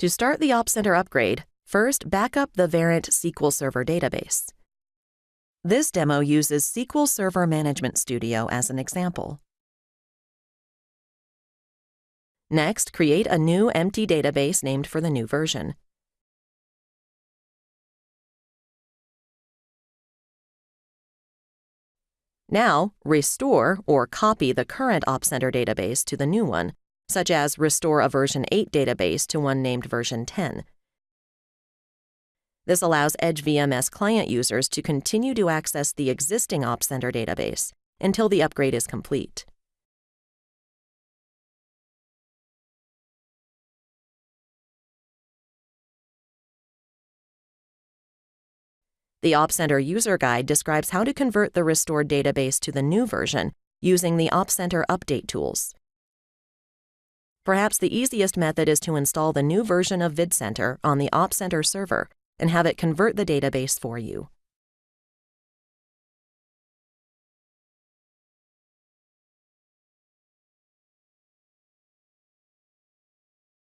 To start the Op Center upgrade, first back up the Verint SQL Server database. This demo uses SQL Server Management Studio as an example. Next, create a new empty database named for the new version. Now, restore or copy the current Op Center database to the new one, such as restore a version 8 database to one named version 10. This allows Edge VMS client users to continue to access the existing Op Center database until the upgrade is complete. The Op Center user guide describes how to convert the restored database to the new version using the Op Center update tools. Perhaps the easiest method is to install the new version of VidCenter on the Op Center server and have it convert the database for you.